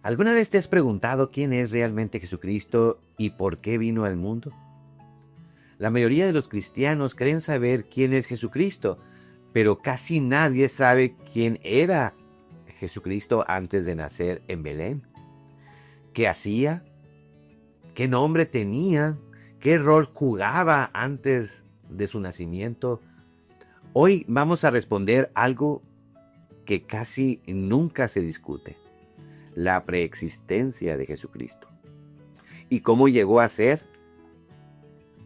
¿Alguna vez te has preguntado quién es realmente Jesucristo y por qué vino al mundo? La mayoría de los cristianos creen saber quién es Jesucristo, pero casi nadie sabe quién era Jesucristo antes de nacer en Belén. ¿Qué hacía? ¿Qué nombre tenía? ¿Qué rol jugaba antes de su nacimiento? Hoy vamos a responder algo que casi nunca se discute: la preexistencia de Jesucristo y cómo llegó a ser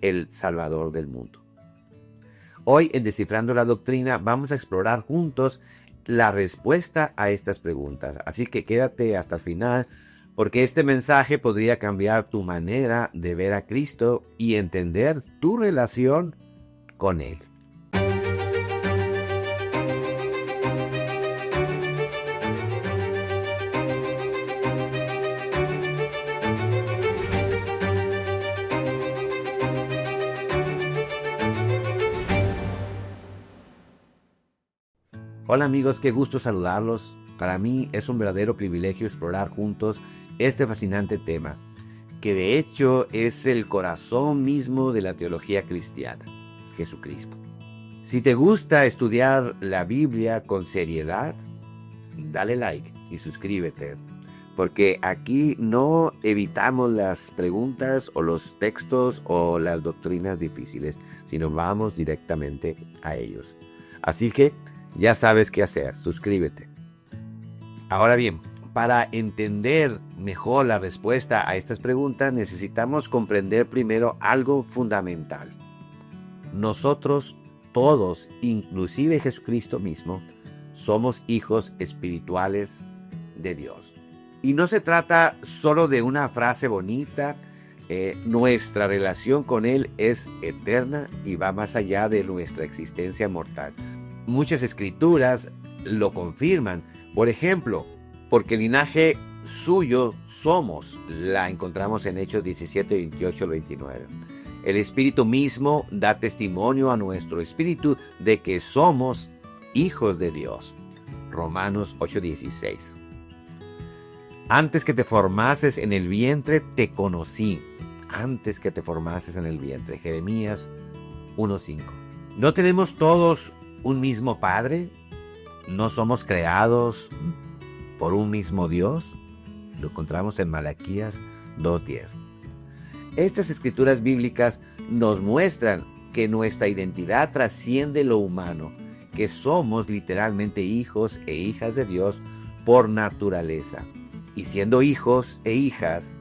el Salvador del mundo. Hoy, en Descifrando la Doctrina, vamos a explorar juntos la respuesta a estas preguntas. Así que quédate hasta el final, porque este mensaje podría cambiar tu manera de ver a Cristo y entender tu relación con Él. Hola amigos, qué gusto saludarlos. Para mí es un verdadero privilegio explorar juntos este fascinante tema, que de hecho es el corazón mismo de la teología cristiana: Jesucristo. Si te gusta estudiar la Biblia con seriedad, dale like y suscríbete, porque aquí no evitamos las preguntas o los textos o las doctrinas difíciles, sino vamos directamente a ellos. Así que ya sabes qué hacer, suscríbete. Ahora bien, para entender mejor la respuesta a estas preguntas, necesitamos comprender primero algo fundamental. Nosotros todos, inclusive Jesucristo mismo, somos hijos espirituales de Dios. Y no se trata solo de una frase bonita. Nuestra relación con Él es eterna y va más allá de nuestra existencia mortal. Muchas escrituras lo confirman. Por ejemplo, porque linaje suyo somos. La encontramos en Hechos 17, 28 al 29. El Espíritu mismo da testimonio a nuestro espíritu de que somos hijos de Dios. Romanos 8, 16. Antes que te formases en el vientre, te conocí. Antes que te formases en el vientre. Jeremías 1:5. ¿No tenemos todos un mismo Padre? ¿No somos creados por un mismo Dios? Lo encontramos en Malaquías 2:10. Estas escrituras bíblicas nos muestran que nuestra identidad trasciende lo humano, que somos literalmente hijos e hijas de Dios por naturaleza. Y siendo hijos e hijas,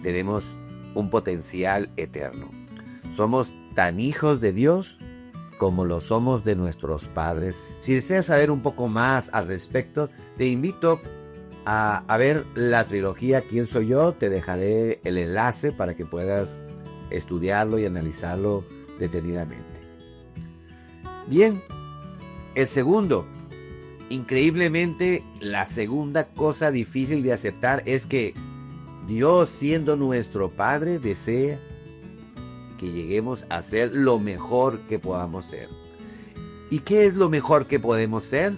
tenemos un potencial eterno. Somos tan hijos de Dios como lo somos de nuestros padres. Si deseas saber un poco más al respecto, te invito a ver la trilogía ¿Quién soy yo? Te dejaré el enlace para que puedas estudiarlo y analizarlo detenidamente. Bien, el segundo. Increíblemente, la segunda cosa difícil de aceptar es que Dios, siendo nuestro Padre, desea que lleguemos a ser lo mejor que podamos ser. ¿Y qué es lo mejor que podemos ser?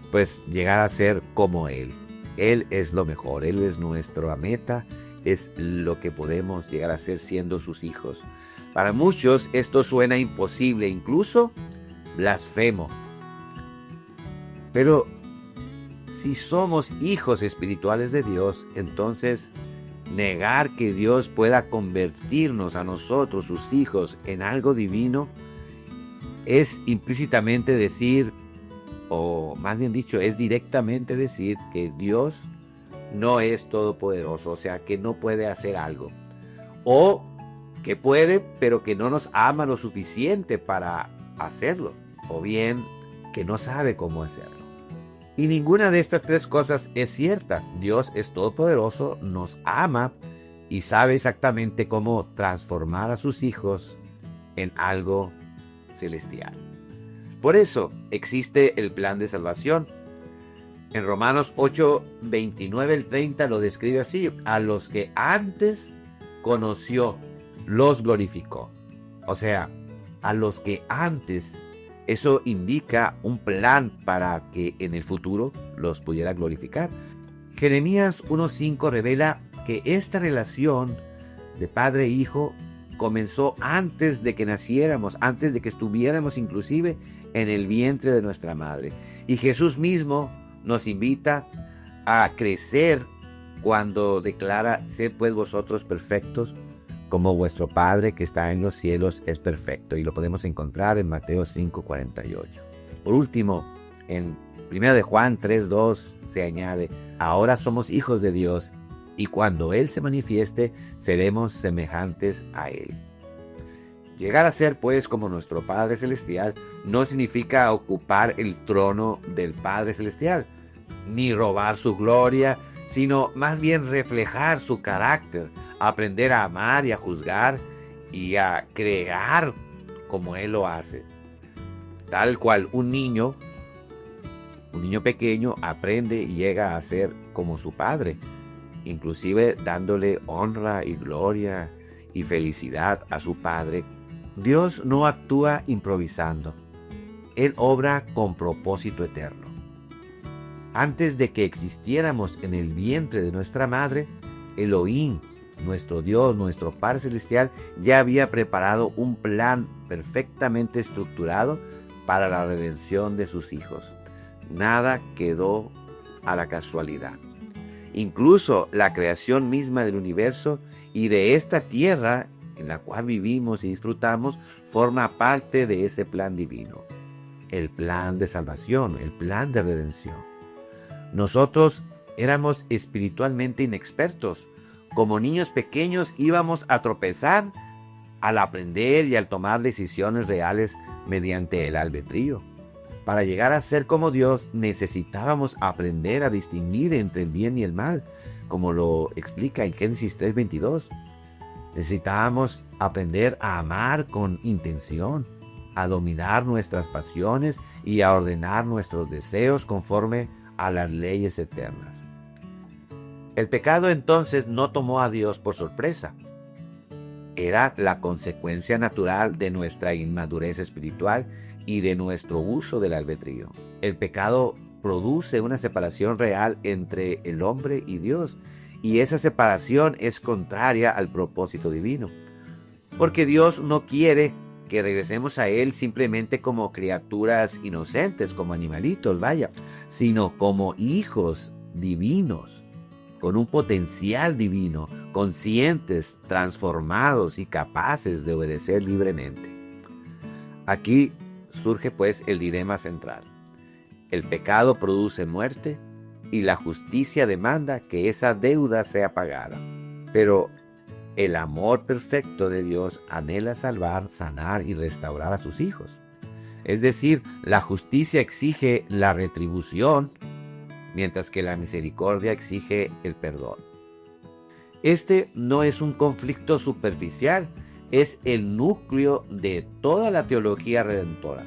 Pues llegar a ser como Él. Él es lo mejor, Él es nuestra meta, es lo que podemos llegar a ser siendo sus hijos. Para muchos esto suena imposible, incluso blasfemo. Pero si somos hijos espirituales de Dios, entonces negar que Dios pueda convertirnos a nosotros, sus hijos, en algo divino, es implícitamente decir, o más bien dicho, es directamente decir que Dios no es todopoderoso, o sea, que no puede hacer algo. O que puede, pero que no nos ama lo suficiente para hacerlo. O bien, que no sabe cómo hacerlo. Y ninguna de estas tres cosas es cierta. Dios es todopoderoso, nos ama y sabe exactamente cómo transformar a sus hijos en algo celestial. Por eso existe el plan de salvación. En Romanos 8, 29 al 30 lo describe así: a los que antes conoció, los glorificó. O sea, a los que antes. Eso indica un plan para que en el futuro los pudiera glorificar. Jeremías 1:5 revela que esta relación de padre e hijo comenzó antes de que naciéramos, antes de que estuviéramos inclusive en el vientre de nuestra madre. Y Jesús mismo nos invita a crecer cuando declara: sed pues vosotros perfectos, como vuestro Padre que está en los cielos es perfecto. Y lo podemos encontrar en Mateo 5:48. Por último, en 1 de Juan 3:2 se añade: ahora somos hijos de Dios, y cuando Él se manifieste, seremos semejantes a Él. Llegar a ser, pues, como nuestro Padre Celestial no significa ocupar el trono del Padre Celestial, ni robar su gloria, sino más bien reflejar su carácter, aprender a amar y a juzgar y a crear como Él lo hace. Tal cual un niño pequeño aprende y llega a ser como su padre, inclusive dándole honra y gloria y felicidad a su padre. Dios no actúa improvisando. Él obra con propósito eterno. Antes de que existiéramos en el vientre de nuestra madre, Elohim, nuestro Dios, nuestro Padre Celestial, ya había preparado un plan perfectamente estructurado para la redención de sus hijos. Nada quedó a la casualidad. Incluso la creación misma del universo y de esta tierra en la cual vivimos y disfrutamos forma parte de ese plan divino. El plan de salvación, el plan de redención. Nosotros éramos espiritualmente inexpertos. Como niños pequeños íbamos a tropezar al aprender y al tomar decisiones reales mediante el albedrío. Para llegar a ser como Dios necesitábamos aprender a distinguir entre el bien y el mal, como lo explica en Génesis 3:22. Necesitábamos aprender a amar con intención, a dominar nuestras pasiones y a ordenar nuestros deseos conforme a las leyes eternas. El pecado entonces no tomó a Dios por sorpresa. Era la consecuencia natural de nuestra inmadurez espiritual y de nuestro uso del albedrío. El pecado produce una separación real entre el hombre y Dios, y esa separación es contraria al propósito divino. Porque Dios no quiere que regresemos a Él simplemente como criaturas inocentes, como animalitos, sino como hijos divinos, con un potencial divino, conscientes, transformados y capaces de obedecer libremente. Aquí surge pues el dilema central. El pecado produce muerte y la justicia demanda que esa deuda sea pagada. Pero el amor perfecto de Dios anhela salvar, sanar y restaurar a sus hijos. Es decir, la justicia exige la retribución, mientras que la misericordia exige el perdón. Este no es un conflicto superficial, es el núcleo de toda la teología redentora.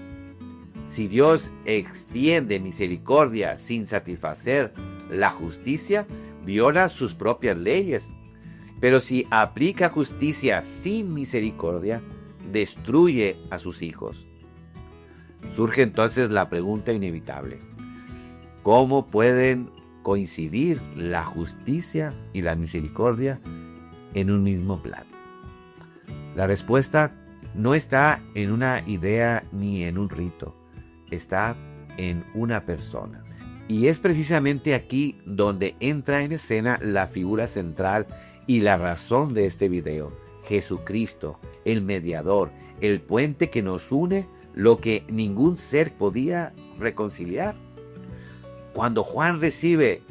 Si Dios extiende misericordia sin satisfacer la justicia, viola sus propias leyes. Pero si aplica justicia sin misericordia, destruye a sus hijos. Surge entonces la pregunta inevitable: ¿cómo pueden coincidir la justicia y la misericordia en un mismo plan? La respuesta no está en una idea ni en un rito, está en una persona. Y es precisamente aquí donde entra en escena la figura central y la razón de este video: Jesucristo, el mediador, el puente que nos une, lo que ningún ser podía reconciliar. Cuando Juan recibe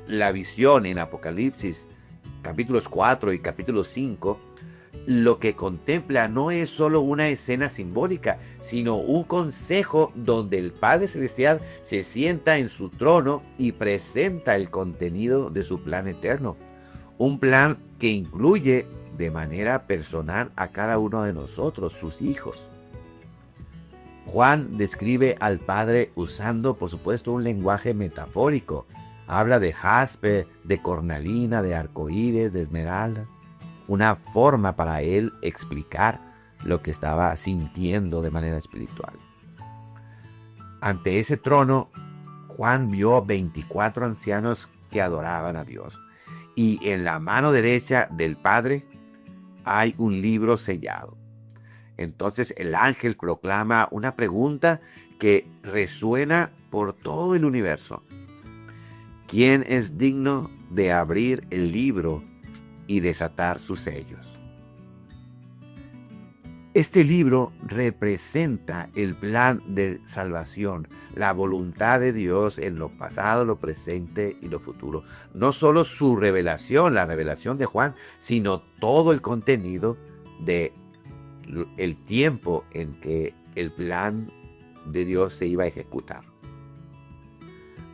la visión en Apocalipsis, capítulos 4 y capítulo 5, lo que contempla no es solo una escena simbólica, sino un consejo donde el Padre Celestial se sienta en su trono y presenta el contenido de su plan eterno. Un plan que incluye de manera personal a cada uno de nosotros, sus hijos. Juan describe al Padre usando, por supuesto, un lenguaje metafórico. Habla de jaspe, de cornalina, de arcoíris, de esmeraldas. Una forma para él explicar lo que estaba sintiendo de manera espiritual. Ante ese trono, Juan vio 24 ancianos que adoraban a Dios. Y en la mano derecha del Padre hay un libro sellado. Entonces el ángel proclama una pregunta que resuena por todo el universo. ¿Quién es digno de abrir el libro y desatar sus sellos? Este libro representa el plan de salvación, la voluntad de Dios en lo pasado, lo presente y lo futuro. No solo su revelación, la revelación de Juan, sino todo el contenido de el tiempo en que el plan de Dios se iba a ejecutar.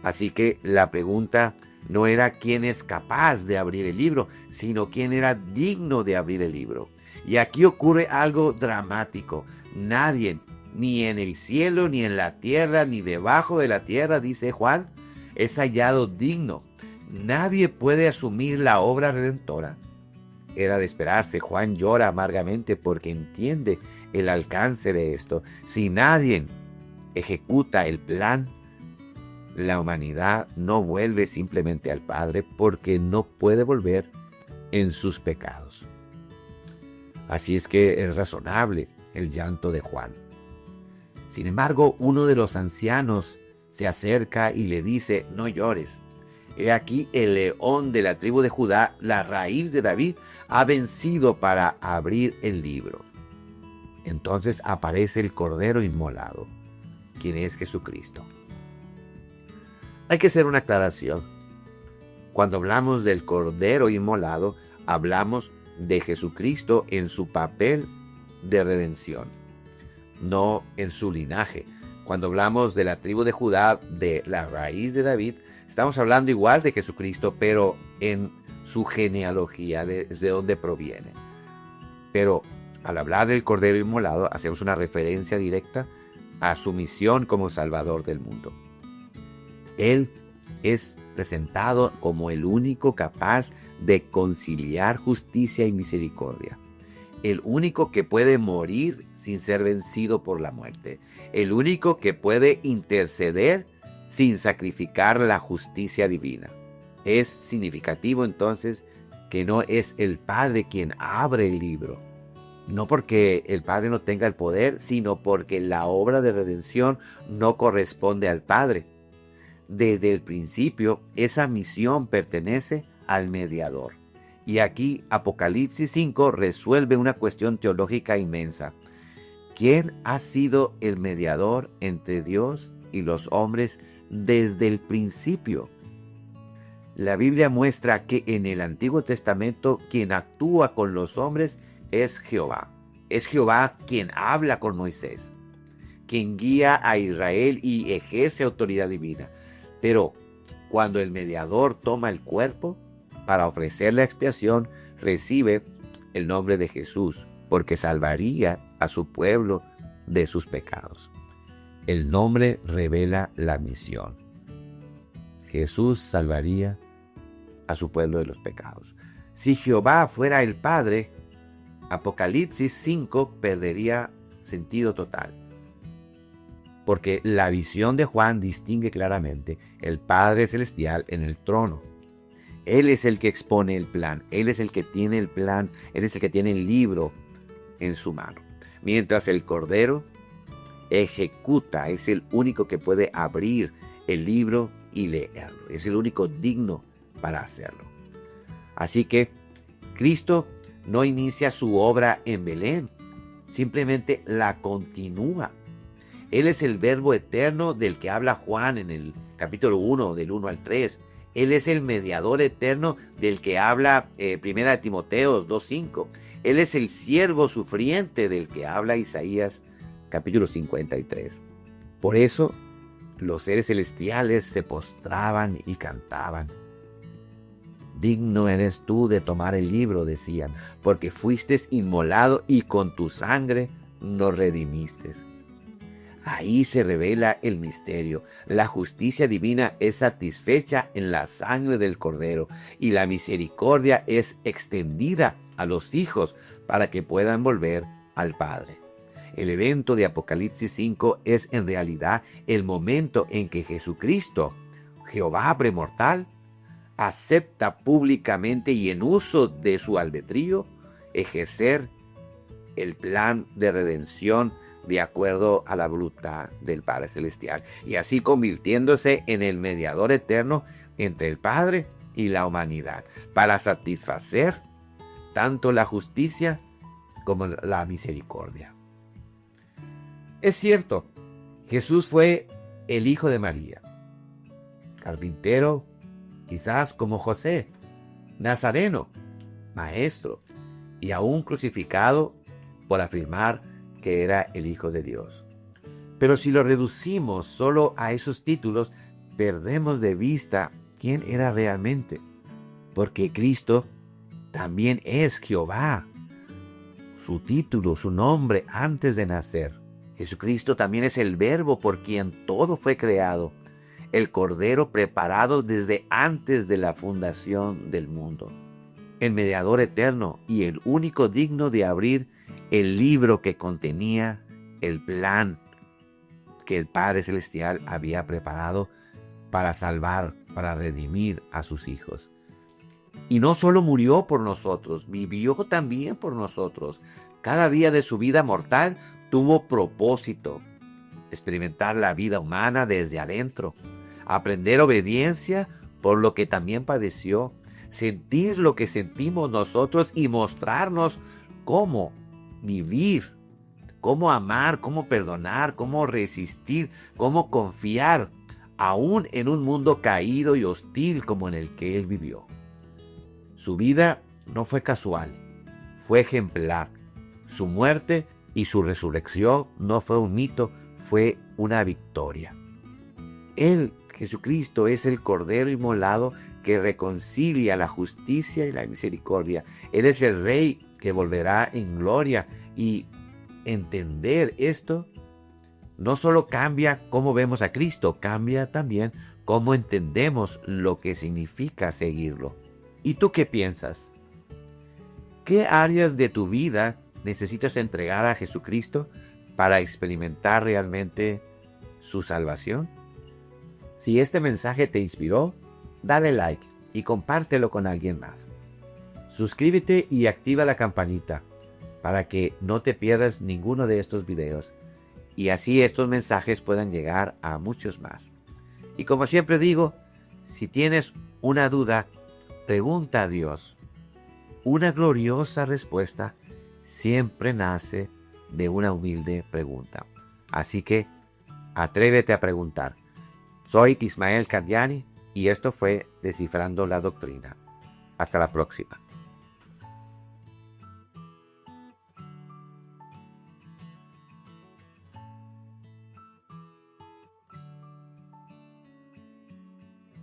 Así que la pregunta no era quién es capaz de abrir el libro, sino quién era digno de abrir el libro. Y aquí ocurre algo dramático. Nadie, ni en el cielo, ni en la tierra, ni debajo de la tierra, dice Juan, es hallado digno. Nadie puede asumir la obra redentora. Era de esperarse. Juan llora amargamente porque entiende el alcance de esto. Si nadie ejecuta el plan, la humanidad no vuelve simplemente al Padre porque no puede volver en sus pecados. Así es que es razonable el llanto de Juan. Sin embargo, uno de los ancianos se acerca y le dice: no llores. He aquí el león de la tribu de Judá, la raíz de David, ha vencido para abrir el libro. Entonces aparece el Cordero inmolado, quien es Jesucristo. Hay que hacer una aclaración. Cuando hablamos del Cordero inmolado, hablamos de Jesucristo en su papel de redención, no en su linaje. Cuando hablamos de la tribu de Judá, de la raíz de David, estamos hablando igual de Jesucristo, pero en su genealogía, desde donde proviene. Pero al hablar del Cordero inmolado, hacemos una referencia directa a su misión como Salvador del mundo. Él es presentado como el único capaz de conciliar justicia y misericordia. El único que puede morir sin ser vencido por la muerte. El único que puede interceder sin sacrificar la justicia divina. Es significativo entonces que no es el Padre quien abre el libro. No porque el Padre no tenga el poder, sino porque la obra de redención no corresponde al Padre. Desde el principio, esa misión pertenece al mediador. Y aquí Apocalipsis 5 resuelve una cuestión teológica inmensa. ¿Quién ha sido el mediador entre Dios y los hombres desde el principio? La Biblia muestra que en el Antiguo Testamento quien actúa con los hombres es Jehová. Es Jehová quien habla con Moisés, quien guía a Israel y ejerce autoridad divina. Pero cuando el mediador toma el cuerpo para ofrecer la expiación, recibe el nombre de Jesús, porque salvaría a su pueblo de sus pecados. El nombre revela la misión. Jesús salvaría a su pueblo de los pecados. Si Jehová fuera el Padre, Apocalipsis 5 perdería sentido total. Porque la visión de Juan distingue claramente el Padre Celestial en el trono. Él es el que expone el plan, Él es el que tiene el plan, Él es el que tiene el libro en su mano. Mientras el Cordero ejecuta, es el único que puede abrir el libro y leerlo. Es el único digno para hacerlo. Así que Cristo no inicia su obra en Belén, simplemente la continúa. Él es el verbo eterno del que habla Juan en el capítulo 1, del 1 al 3. Él es el mediador eterno del que habla 1 Timoteo 2:5. Él es el siervo sufriente del que habla Isaías capítulo 53. Por eso los seres celestiales se postraban y cantaban. Digno eres tú de tomar el libro, decían, porque fuiste inmolado y con tu sangre nos redimiste. Ahí se revela el misterio. La justicia divina es satisfecha en la sangre del Cordero y la misericordia es extendida a los hijos para que puedan volver al Padre. El evento de Apocalipsis 5 es en realidad el momento en que Jesucristo, Jehová premortal, acepta públicamente y en uso de su albedrío ejercer el plan de redención de acuerdo a la voluntad del Padre Celestial, y así convirtiéndose en el mediador eterno entre el Padre y la humanidad, para satisfacer tanto la justicia como la misericordia. Es cierto, Jesús fue el hijo de María, carpintero, quizás como José, nazareno, maestro, y aún crucificado por afirmar que era el Hijo de Dios. Pero si lo reducimos solo a esos títulos, perdemos de vista quién era realmente, porque Cristo también es Jehová, su título, su nombre antes de nacer. Jesucristo también es el Verbo por quien todo fue creado, el Cordero preparado desde antes de la fundación del mundo, el mediador eterno y el único digno de abrir el libro que contenía el plan que el Padre Celestial había preparado para salvar, para redimir a sus hijos. Y no solo murió por nosotros, vivió también por nosotros. Cada día de su vida mortal tuvo propósito: experimentar la vida humana desde adentro, aprender obediencia por lo que también padeció, sentir lo que sentimos nosotros y mostrarnos cómo vivir, cómo amar, cómo perdonar, cómo resistir, cómo confiar, aún en un mundo caído y hostil como en el que él vivió. Su vida no fue casual, fue ejemplar. Su muerte y su resurrección no fue un mito, fue una victoria. Él, Jesucristo, es el Cordero inmolado que reconcilia la justicia y la misericordia. Él es el Rey que volverá en gloria, y entender esto no solo cambia cómo vemos a Cristo, cambia también cómo entendemos lo que significa seguirlo. ¿Y tú qué piensas? ¿Qué áreas de tu vida necesitas entregar a Jesucristo para experimentar realmente su salvación? Si este mensaje te inspiró, dale like y compártelo con alguien más. Suscríbete y activa la campanita para que no te pierdas ninguno de estos videos, y así estos mensajes puedan llegar a muchos más. Y como siempre digo, si tienes una duda, pregunta a Dios. Una gloriosa respuesta siempre nace de una humilde pregunta. Así que atrévete a preguntar. Soy Ismael Candiani y esto fue Descifrando la Doctrina. Hasta la próxima.